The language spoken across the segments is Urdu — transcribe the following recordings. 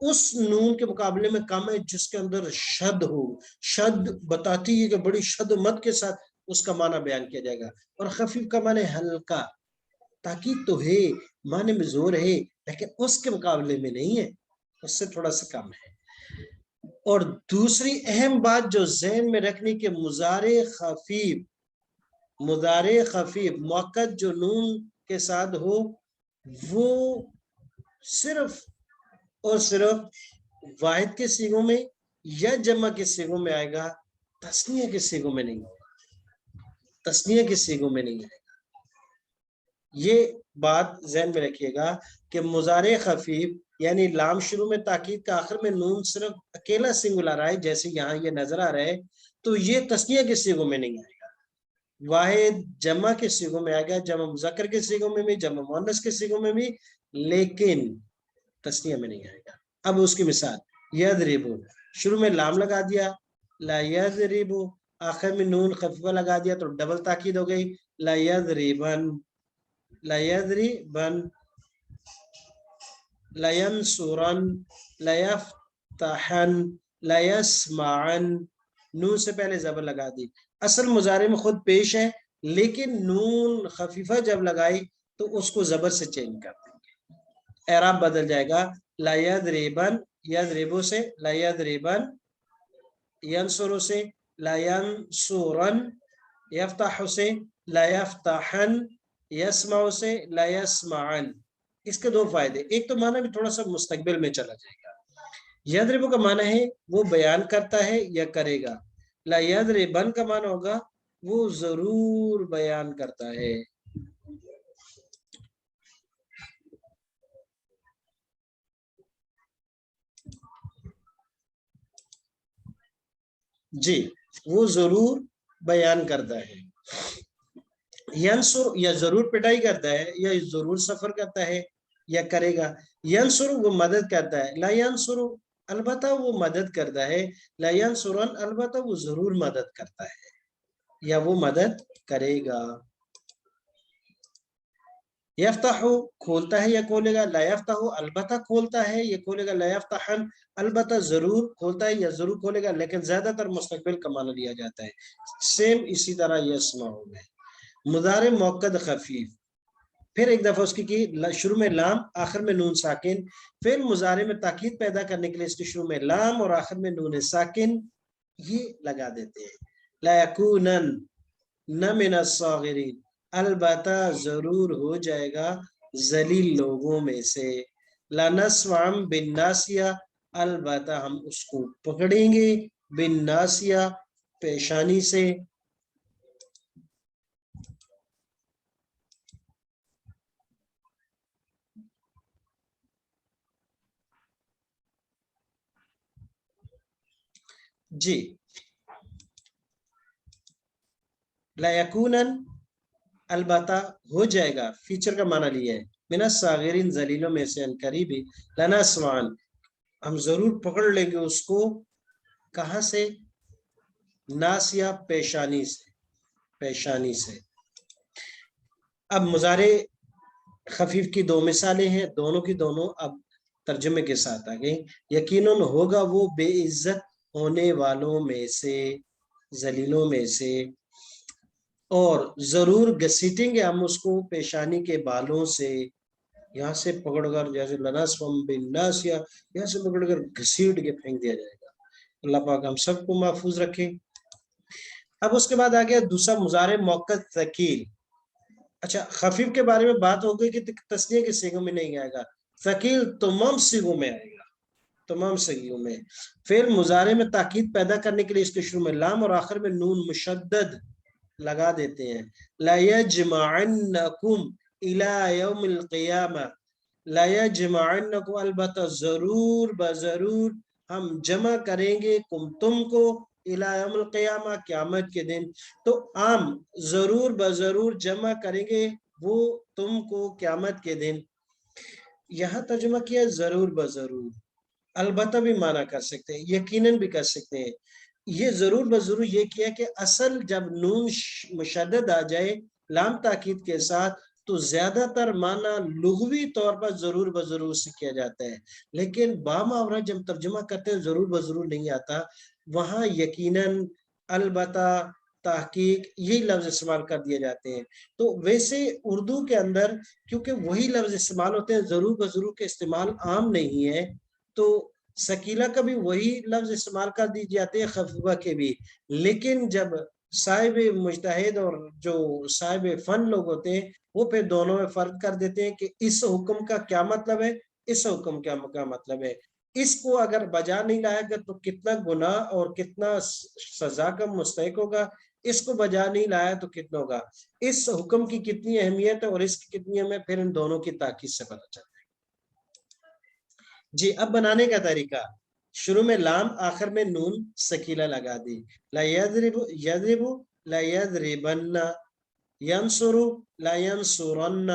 اس نون کے مقابلے میں کم ہے جس کے اندر شد ہو. شد بتاتی ہے کہ بڑی شد و مد کے ساتھ اس کا معنی بیان کیا جائے گا. اور خفیف کا معنی ہلکا. تاکید تو ہے، معنی میں زور ہے، لیکن اس کے مقابلے میں نہیں ہے، اس سے تھوڑا سا کم ہے. اور دوسری اہم بات جو ذہن میں رکھنے کے مضارع خفیف موقت جو نون کے ساتھ ہو وہ صرف اور صرف واحد کے صیغوں میں یا جمع کے صیغوں میں آئے گا، تثنیہ کے صیغوں میں نہیں ہوگا. تثنیہ کے صیغوں میں نہیں آئے گا. یہ بات ذہن میں رکھیے گا کہ مضارع خفیف یعنی لام شروع میں تاکید کا آخر میں نون صرف اکیلا سنگولر آئے جیسے یہاں یہ نظر آ رہا ہے تو یہ تثنیہ کے صیغوں میں نہیں آئے گا. واحد جمع کے صیغوں میں آئے گا، جمع مذکر کے صیغوں میں بھی، جمع مؤنث کے صیغوں میں بھی، لیکن تثنیہ میں نہیں آئے گا. اب اس کی مثال یضرب، شروع میں لام لگا دیا لا یضرب، آخر میں نون خفیفہ لگا دیا تو ڈبل تاکید ہو گئی لا یضربن. لا یضربن، لا ینصرن، لا یفتحن، لا یسمعن. نون سے پہلے زبر لگا دی. اصل مضارع میں خود پیش ہے لیکن نون خفیفہ جب لگائی تو اس کو زبر سے چینج کر دیں گے. اعراب بدل جائے گا لا یضربن، یضربو سے لا یضربن، ینصرو سے لا ینصرن، یفتح سے لا یفتحن، یسمع سے لا یسمعن. اس کے دو فائدے، ایک تو معنی بھی تھوڑا سا مستقبل میں چلا جائے گا. یضرب کا معنی ہے وہ بیان کرتا ہے یا کرے گا. لا یضربن کا معنی ہوگا وہ ضرور بیان کرتا ہے. جی وہ ضرور بیان کرتا ہے. ینصر یا ضرور پٹائی کرتا ہے یا ضرور سفر کرتا ہے یا کرے گا. ینصر وہ مدد کرتا ہے. لا ینصر البتہ وہ مدد کرتا ہے. لا ینصرن البتہ وہ ضرور مدد کرتا ہے یا وہ مدد کرے گا. یفتح کھولتا ہے یا کھولے گا. لا یفتح البتہ کھولتا ہے یا کھولے گا. لا یفتحن البتہ ضرور کھولتا ہے یا ضرور کھولے گا، لیکن زیادہ تر مستقبل کا معنی لیا جاتا ہے. سیم اسی طرح یسمع میں مضارع موقد خفیف، پھر ایک دفعہ اس کی شروع میں لام آخر میں نون ساکن. پھر مضارع میں تاکید پیدا کرنے کے لیے اس کے شروع میں لام اور آخر میں نون ساکن یہ لگا دیتے ہیں. لا یکونن نہ من الصاغرین، البتہ ضرور ہو جائے گا ذلیل لوگوں میں سے. لا نسوعن بالناسیہ، البتہ ہم اس کو پکڑیں گے بالناسیہ پیشانی سے. جی لا یکونن البتہ ہو جائے گا، فیچر کا معنی لیا ہے. من الصاغرین ذلیلوں میں سے، قریبی لنسوعن ہم ضرور پکڑ لیں گے اس کو. کہاں سے؟ ناسیہ پیشانی سے، پیشانی سے. اب مضارع خفیف کی دو مثالیں ہیں، دونوں کی دونوں اب ترجمے کے ساتھ آ گئی. یقیناً ہوگا وہ بے عزت ہونے والوں میں سے، ذلیلوں میں سے. اور ضرور گھسیٹیں گے ہم اس کو پیشانی کے بالوں سے. یہاں سے پکڑ کر جیسے لنسوعن بالناسیہ، یہاں سے پکڑ کر گھسیٹ کے پھینک دیا جائے گا. اللہ پاک ہم سب کو محفوظ رکھے. اب اس کے بعد آ گیا دوسرا مضارع موقت ثقیل. اچھا خفیف کے بارے میں بات ہو گئی کہ تثنیہ کے صیغوں میں نہیں آئے گا، ثقیل تمام صیغوں میں آئے گا، تمام صیغوں میں. فعل مضارع میں تاکید پیدا کرنے کے لیے اس کے شروع میں لام اور آخر میں نون مشدد لگا دیتے ہیں. لا یجمعنکم الی یوم القیامہ، لا یجمعنکم البتہ ضرور بضرور ہم جمع کریں گے کم تم کو الی یوم القیامہ قیامت کے دن. تو عام ضرور بضرور جمع کریں گے وہ تم کو قیامت کے دن. یہاں ترجمہ کیا ضرور بضرور، البتہ بھی معنی کر سکتے ہیں، یقیناً بھی کر سکتے ہیں. یہ ضرور بضرور یہ کیا کہ اصل جب نون مشدد آ جائے لام تاکید کے ساتھ تو زیادہ تر معنی لغوی طور پر ضرور بضرور سے کیا جاتا ہے، لیکن باماورا جب ترجمہ کرتے ہیں ضرور بضرور نہیں آتا، وہاں یقیناً، البتہ، تحقیق یہی لفظ استعمال کر دیے جاتے ہیں۔ تو ویسے اردو کے اندر کیونکہ وہی لفظ استعمال ہوتے ہیں، ضرور بضرور کے استعمال عام نہیں ہے، تو ثقیلہ کا بھی وہی لفظ استعمال کر دی جاتے ہیں، خفیفہ کے بھی، لیکن جب صاحب مجتہد اور جو صاحب فن لوگ ہوتے ہیں وہ پھر دونوں میں فرق کر دیتے ہیں کہ اس حکم کا کیا مطلب ہے، اس حکم کا کیا مطلب ہے، اس کو اگر بجا نہیں لائے گا تو کتنا گناہ اور کتنا سزا کا مستحق ہوگا، اس کو بجا نہیں لایا تو کتنا ہوگا، اس حکم کی کتنی اہمیت ہے اور اس کی کتنی اہمیت، پھر ان دونوں کی تاکید سے پتہ چلتا ہے۔ جی اب بنانے کا طریقہ، شروع میں لام، آخر میں نون ثقیلہ لگا دی، لا یضرب یضرب لا یضربن، ینصر لا ینصرن،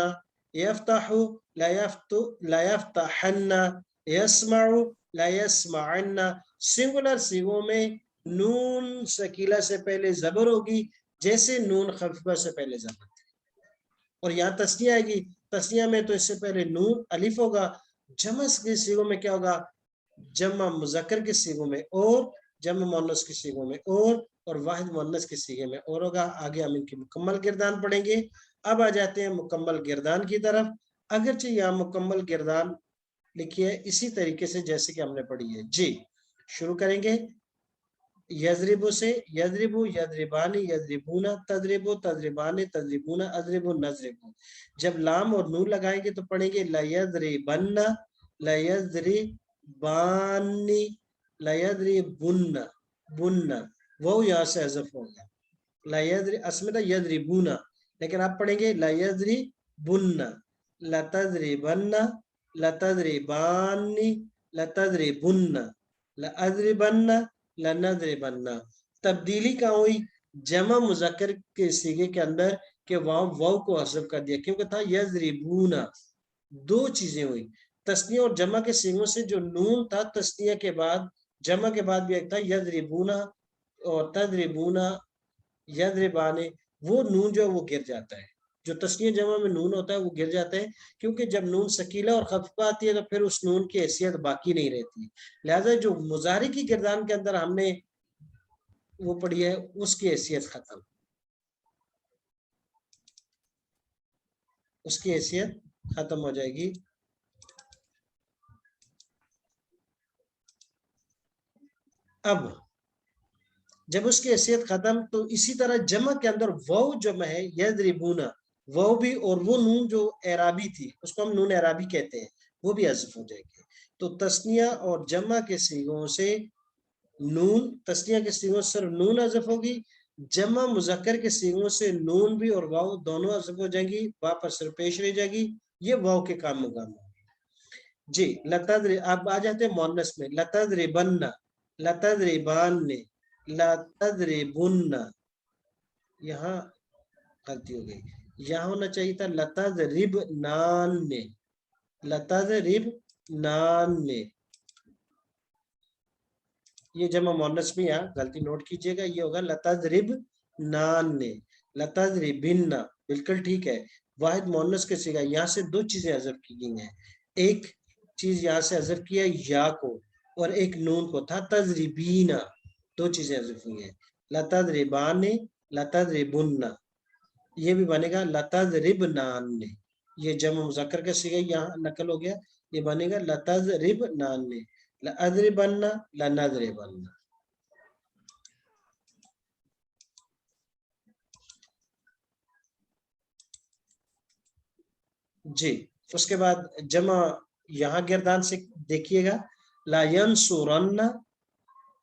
یفتح لا یفتحن، یسمع لا یسمعن۔ سنگولر سیغوں میں نون ثقیلہ سے پہلے زبر ہوگی جیسے نون خفیفہ سے پہلے زبر تھی، اور یہاں تسنیہ آئے گی، تسنیہ میں تو اس سے پہلے نون الف ہوگا، جمع کے سیغوں میں کیا ہوگا، جمع مذکر کے سیغوں میں اور، جمع مؤنث کے سیغوں میں اور واحد مؤنث کے سیغے میں اور ہوگا۔ آگے ہم ان کی مکمل گردان پڑھیں گے۔ اب آ جاتے ہیں مکمل گردان کی طرف، اگرچہ یہاں مکمل گردان لکھی ہے اسی طریقے سے جیسے کہ ہم نے پڑھی ہے۔ جی شروع کریں گے یضربو سے، یضربو یضربانی یضربونا، تضربو تضربانی تضربونا، اضربو نضربو۔ جب لام اور نون لگائیں گے تو پڑھیں گے لیضربن لیضربانی لیضربن، بن، وہ یہاں سے حذف ہو گیا، اسمدہ یضربونا، لیکن آپ پڑھیں گے لیضربن، لتضربن لتضربانی لتضربن، لأضربن لنضربن۔ تبدیلی کہاں ہوئی، جمع مذکر کے صیغے کے اندر کہ واو کو حذف کر دیا کیونکہ تھا یضربون، دو چیزیں ہوئی، تثنیہ اور جمع کے صیغوں سے جو نون تھا تثنیہ کے بعد، جمع کے بعد بھی ایک تھا یضربون اور تضربون یضربانے، وہ نون جو ہے وہ گر جاتا ہے، جو تثنیہ جمع میں نون ہوتا ہے وہ گر جاتا ہے، کیونکہ جب نون ثقیلہ اور خفیفہ آتی ہے تو پھر اس نون کی حیثیت باقی نہیں رہتی، لہذا جو مضارع کی گردان کے اندر ہم نے وہ پڑھی ہے اس کی حیثیت ختم، اس کی حیثیت ختم ہو جائے گی۔ اب جب اس کی حیثیت ختم تو اسی طرح جمع کے اندر واو جمع ہے یضربونا، واو بھی، اور وہ نون جو اعرابی تھی اس کو ہم نون اعرابی کہتے ہیں، وہ بھی حذف ہو جائے گی۔ تو تثنیہ اور جمع کے صیغوں سے نون، تثنیہ کے صیغوں سے صرف نون حذف ہوگی، جمع مذکر کے صیغوں سے نون بھی اور واو دونوں حذف ہو جائیں گی، واو پر صرف پیش رہ جائے گی، یہ واو کے کام مقام ہوگی۔ جی اب آ جاتے ہیں مؤنث میں، لتضربن لتضربان، لتضربن، یہاں غلطی ہو گئی، یہاں ہونا چاہیے تھا لتضربنان، لتضربنان، یہ جمع مؤنث میں یہاں غلطی نوٹ کیجئے گا، یہ ہوگا لتضربنان، لتضربن، بالکل ٹھیک ہے، واحد مؤنث کے صیغہ، یہاں سے دو چیزیں حذف کی گئی ہیں، ایک چیز یہاں سے حذف کیا یا کو اور ایک نون کو، تھا تضربین، دو چیزیں حذف ہوئی ہیں، لتضربان لتضربن، یہ بھی بنے گا لتضربنان، یہ جمع مذکر کا صیغہ یہاں نقل ہو گیا، یہ بنے گا لتضربنان، لأضربن لنضربن۔ جی اس کے بعد جمع یہاں گردان سے دیکھیے گا، لا ینصرن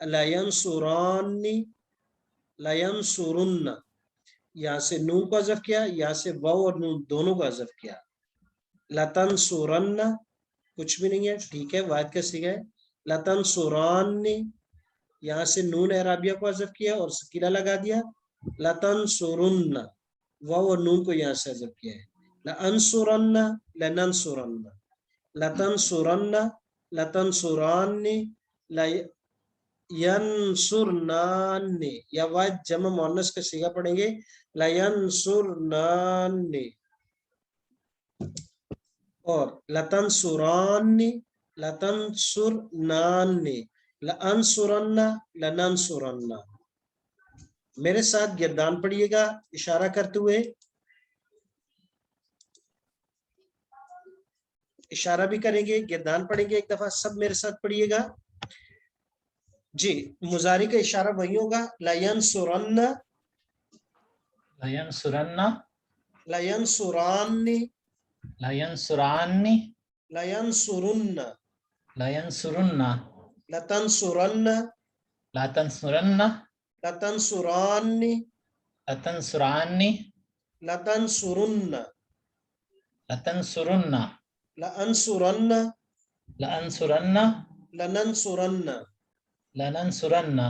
لا ینصرانی لا ینصرن، یہاں سے نون کو حذف کیا، یہاں سے واو اور نون دونوں کو حذف کیا، لتنصرن کچھ بھی نہیں ہے، ٹھیک ہے، واحد کا صیغہ ہے، لتنصرانی، یہاں سے نون اعرابیہ کو حذف کیا اور ثقیلہ لگا دیا، لتنصرن، واو اور نون کو یہاں سے حذف کیا ہے، لانصرن لننصرن، لتنصرن لتنصرانی ینصرنان، یا واحد جمع مؤنث کا صیغہ پڑھیں گے لینصرنان، اور لتنصرانی، لتنصرنانی، لانصرن، لننصرن. میرے ساتھ گردان پڑھیے گا اشارہ کرتے ہوئے، اشارہ بھی کریں گے، گردان پڑھیں گے ایک دفعہ، سب میرے ساتھ پڑھیے گا. جی مضارع کا اشارہ وہی ہوگا، لینصرن، لینصرن، لینصرانی، لینصرانی، لینصرن، لینصرن، لتنصرن، لتنصرن، لتنصرانی، لتنصرانی، لتنصرن، لتنصرن، لانصرن، لانصرن، لننصرن، لننصرن،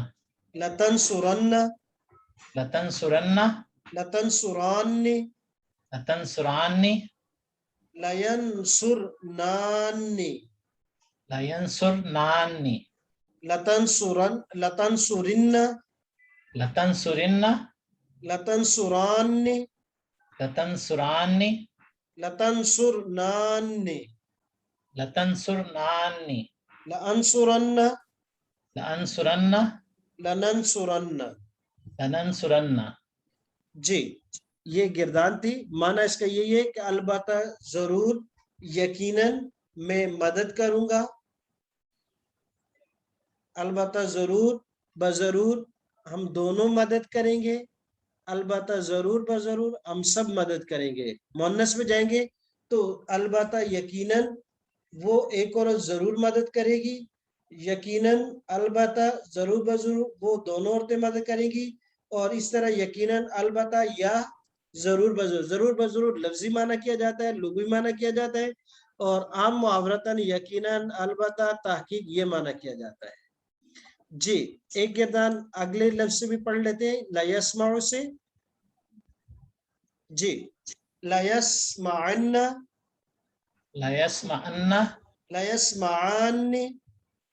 لتنصرن، لتنصرن، لتنصرانی، لتنصرانی، لینصرنانی، لینصرنانی، لتنصرن، لتنصرن، لتنصرن، لتنصرانی، لتنصرانی، لتنصرنانی، لتنصرنانی، لانصرن، لانصرن، لننصرن. لننصرن. جی یہ گردان تھی. معنی اس کا یہی ہے کہ البتہ ضرور، یقیناً میں مدد کروں گا، البتہ ضرور، بضرور ہم دونوں مدد کریں گے، البتہ ضرور بضرور ہم سب مدد کریں گے. مؤنث میں جائیں گے تو البتہ یقیناً وہ ایک عورت ضرور مدد کرے گی، یقیناً البتہ ضرور بضرور وہ دونوں عورتیں مدد کریں گی، اور اس طرح یقیناً البتہ یا ضرور بضرور. ضرور بضرور لفظی معنی کیا جاتا ہے، لغوی معنی کیا جاتا ہے، اور عام محاورتاً یقیناً البتہ تحقیق یہ معنی کیا جاتا ہے. جی ایک گردان اگلے لفظ سے بھی پڑھ لیتے ہیں، لا یسمع سے. جی لا یسمعن، لا يسمعن، لا یسمعانی،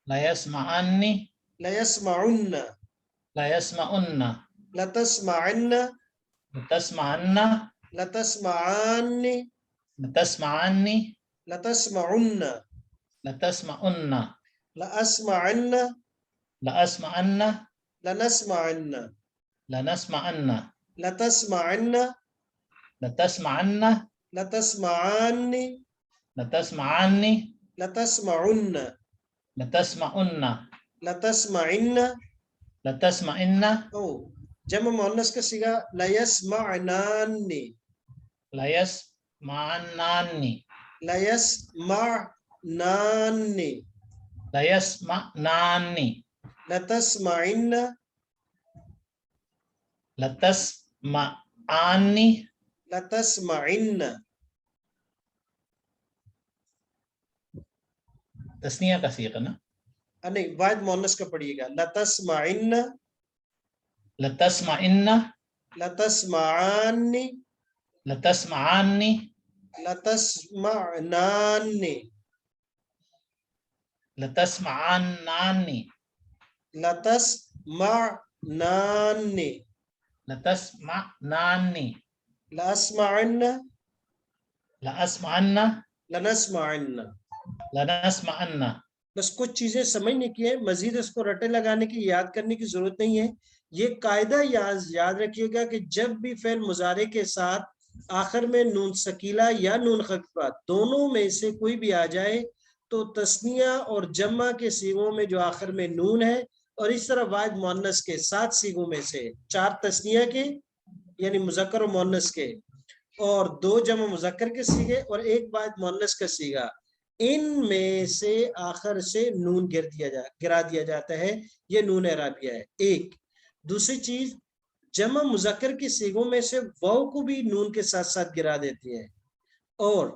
لا يسمعني، لا یسمعن، لا يسمعن، لتسمعن، لتسمعن، لتسمعانی، لتسمعني، لتسمعن، لتسمعن، لأسمعن، لأسمعن، لنسمعن، لنسمعن، لتسمعن، لتسمعن، لتسمعانی، لتسمعني، لتسمعن، لتسمعن، لتسمعن. لتسمعن. او جمع مؤنث کا صیغہ لا یسمعنانی، لا يسمعنني، لا یسمعنانی، لا يسمعنني، لتسمعن، لتسمعني. لتسمعن. تسنیہ کا صیغہ نا. نہیں واحد مؤنث کا پڑھیے گا، لتسمعن، لتسمعن، لتسمعانی، لتسمعني، لتسمعنانی، لتسمعنني، لتسمعنانی، لتسمعنني، لأسمعن، لأسمعن، لنسمعن. لنسمعن. بس کچھ چیزیں سمجھنے کی ہے، مزید اس کو رٹے لگانے کی، یاد کرنے کی ضرورت نہیں ہے. یہ قاعدہ یاد رکھیے گا کہ جب بھی فعل مضارع کے ساتھ آخر میں نون ثقیلہ یا نون خفیفہ دونوں میں سے کوئی بھی آ جائے تو تثنیہ اور جمع کے صیغوں میں جو آخر میں نون ہے، اور اس طرح واحد مؤنث کے 7 صیغوں میں سے 4 تثنیہ کے یعنی مذکر و مؤنث کے، اور 2 جمع مذکر کے صیغے، اور 1 واحد مؤنث کا صیغہ، ان میں سے آخر سے نون گرا دیا جاتا ہے. یہ نون اعرابیہ ہے. ایک دوسری چیز، جمع مذکر کی صیغوں میں سے واو کو بھی نون کے ساتھ ساتھ گرا دیتی ہے. اور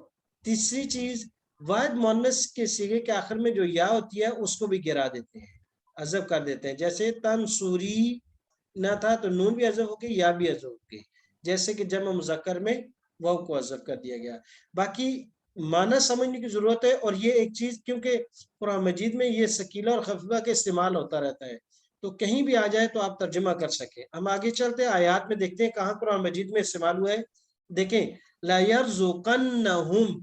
تیسری چیز، واحد مؤنث کے صیغے کے آخر میں جو یا ہوتی ہے اس کو بھی گرا دیتے ہیں، حذف کر دیتے ہیں. جیسے تنصوری نہ تھا تو نون بھی حذف ہو گئی، یا بھی حذف ہو گئی، جیسے کہ جمع مذکر میں واو کو حذف کر دیا گیا. باقی معنی سمجھنے کی ضرورت ہے. اور یہ ایک چیز، کیونکہ قرآن مجید میں یہ ثقیلہ اور خفیفہ کا استعمال ہوتا رہتا ہے، تو کہیں بھی آ جائے تو آپ ترجمہ کر سکیں. ہم آگے چلتے ہیں، آیات میں دیکھتے ہیں کہاں قرآن مجید میں استعمال ہوا ہے. دیکھیں لا یرزقنہم،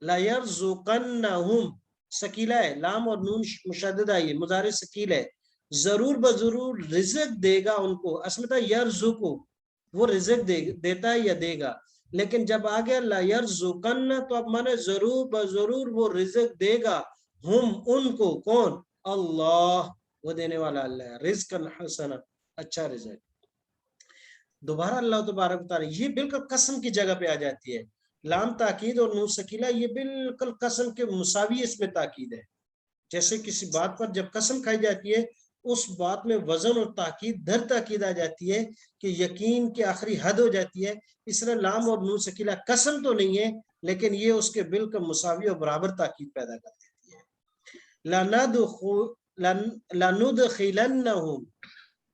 لا یرزقنہم سکیلا ہے، لام اور نون مشددہ ہے، مضارع سکیل ہے، ضرور بضرور رزق دے گا ان کو. اصل میں تھا یرزقو، وہ رزق دیتا ہے یا دے گا، لیکن جب آ گیا لا یرزقن تو اب مانے ضرور بضرور وہ رزق دے گا، ہم ان کو، کون؟ اللہ، وہ دینے والا اللہ ہے، رزق حسنا، اچھا رزق. دوبارہ اللہ تبارک و تعالی یہ بالکل قسم کی جگہ پہ آ جاتی ہے. لام تاکید اور نون سکیلا یہ بالکل قسم کے مساوی اس میں تاکید ہے. جیسے کسی بات پر جب قسم کھائی جاتی ہے اس بات میں وزن اور تاکید در تاکید آ جاتی ہے کہ یقین کی آخری حد ہو جاتی ہے. اس طرح لام اور نون سکیلا قسم تو نہیں ہے لیکن یہ اس کے بالکل مساوی اور برابر تاکید پیدا کر دیتی ہے. لَنُدْخِلَنَّهُمْ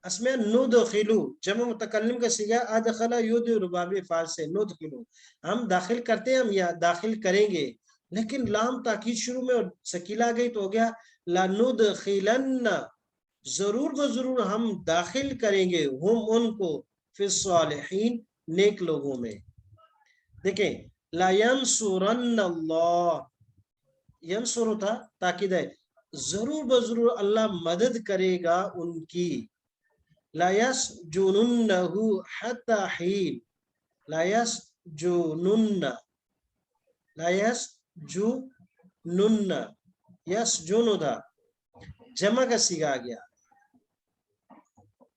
اس میں ندخلو جمع متکلم کا صیغہ ادخل یدخل باب فعل سے ندخلو، ہم داخل کرتے ہیں، ہم یا داخل کریں گے، لیکن لام تاکید شروع میں اور سکیلا گئی تو ہو گیا لندخلن، ضرور بضرور ہم داخل کریں گے، ہم ان کو، فی الصالحین نیک لوگوں میں. دیکھیں لا ینصرن اللہ، ینصر تھا تاکید ہے، ضرور بضرور اللہ مدد کرے گا ان کی. لا یسجننہ حتی حین، لا یسجنن، لا یسجنن، یسجن تھا جمع کا صیغہ آ گیا.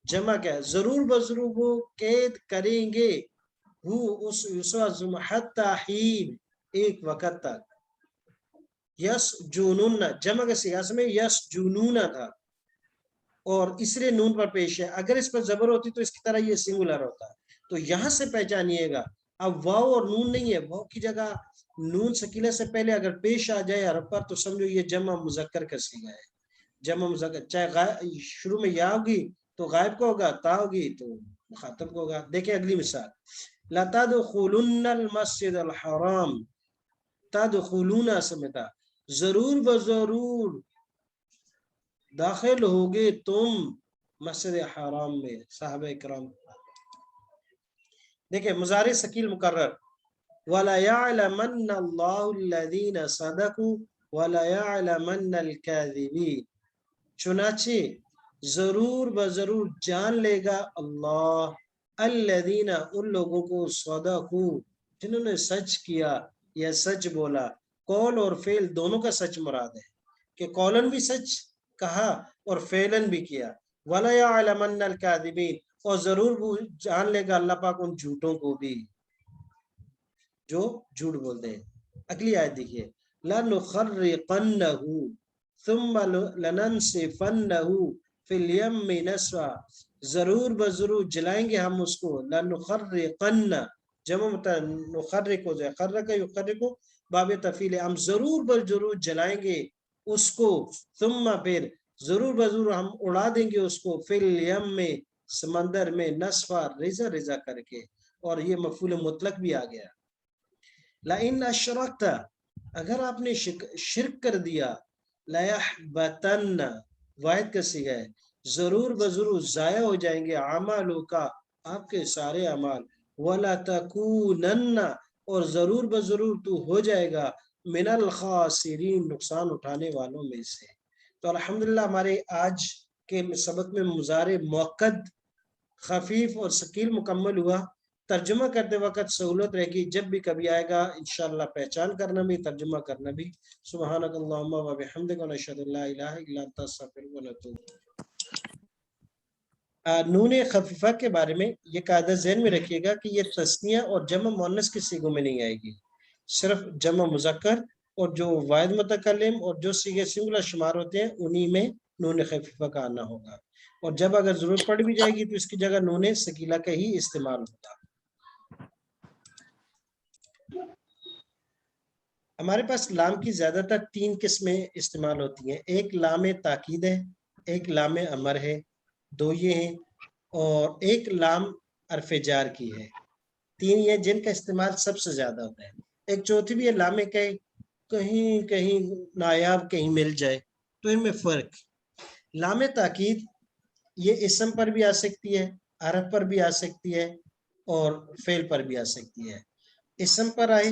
جمع کیا ہے؟ ضرور بضرور وہ قید کریں گے، وہ اس حتی حین، ایک وقت تک. یسجنن جمع کا صیغہ میں یسجنون تھا اور اسرے نون پر پیش ہے، اگر اس پر زبر ہوتی تو اس کی طرح یہ سنگولر ہوتا. تو یہاں سے پہچانیے گا اب واو اور نون نہیں ہے، واو کی جگہ نون سکیلہ سے پہلے اگر پیش آ جائے حرف پر تو سمجھو یہ جمع مذکر کا صیغہ ہے. جمع مذکر چاہے شروع میں یا ہوگی تو غائب کو ہوگا، تا ہوگی تو مخاطب کو ہوگا. دیکھیں اگلی مثال، لَتَدْخُلُنَّ الْمَسْجِدَ الْحَرَامِ، تَدْخُلُونَ سمجھتا ضرور بضرور داخل ہوگے تم مسجد حرام میں. صحابہ کرام دیکھیں مضارع ثقیل مکرر، وَلَيَعْلَمَنَّ اللَّهُ الَّذِينَ صَدَقُوا وَلَيَعْلَمَنَّ الْكَاذِبِينَ، چنانچہ ضرور بضرور جان لے گا اللہ الذین ان لوگوں کو صدقوا جنہوں نے سچ کیا یا سچ بولا. قول اور فعل دونوں کا سچ مراد ہے کہ قولن بھی سچ کہا اور فعلن بھی کیا. وَلَيَعْلَمَنَّ الْكَاذِبِينَ اور ضرور وہ جان لے گا اللہ پاک ان جھوٹوں کو بھی جو جھوٹ بولتے ہیں. اگلی آیت دیکھیے، لَنُخَرِّقَنَّهُ ثُمَّ لَنَنْسِفَنَّهُ فِي الْيَمِّ نَسْفًا، ضرور بضرور جلائیں گے ہم اس کو. لَنُخَرِّقَنَّ جمع نخرق ہو جائے، خرق یخرق باب تفیل، ہم ضرور بضرور جلائیں گے اس کو، ثم پھر ضرور بضرور ہم اڑا دیں گے اس کو، فی الیم میں سمندر میں، نصفا رزا رزا کر کے. اور یہ مفعول مطلق بھی آ گیا. لَإِنْ أَشْرَكْتَ اگر آپ نے شرک کر دیا، لَيَحْبَتَنَّ واحد کا صیغہ ہے، ضرور بضرور ضائع ہو جائیں گے، عملوں کا آپ کے سارے اعمال، وَلَتَكُونَنَّ اور ضرور بضرور تو ہو جائے گا، من الخاسرین نقصان اٹھانے والوں میں سے. تو الحمدللہ ہمارے آج کے سبق میں مضارع موقد، خفیف اور ثقیل مکمل ہوا. ترجمہ کرتے وقت سہولت رہے گی، جب بھی کبھی آئے گا انشاءاللہ پہچان کرنا بھی، ترجمہ کرنا بھی. سبحانک اللہم و بحمدک ونشہد ان لا الہ الا انت نستغفرک ونتوب. نون خفیفہ کے بارے میں یہ قاعدہ ذہن میں رکھیے گا کہ یہ تثنیہ اور جمع مؤنث کے صیغوں میں نہیں آئے گی، صرف جمع مذکر اور جو واحد متکلم اور جو صیغے سنگولر شمار ہوتے ہیں انہی میں نون خفیفہ کا آنا ہوگا. اور جب اگر ضرورت پڑ بھی جائے گی تو اس کی جگہ نون ثقیلہ کا ہی استعمال ہوگا. ہمارے پاس لام کی زیادہ تر 3 قسمیں استعمال ہوتی ہیں، ایک لام تاکید ہے، ایک لام امر ہے، 2 یہ ہیں، اور ایک لام حرف جار کی ہے. 3 یہ جن کا استعمال سب سے زیادہ ہوتا ہے. ایک چوتھی بھی ہے لام کہیں کہیں نایاب کہیں مل جائے، تو ان میں فرق. لام تاکید یہ اسم پر بھی آ سکتی ہے، حرف پر بھی آ سکتی ہے اور فعل پر بھی آ سکتی ہے. اسم پر آئے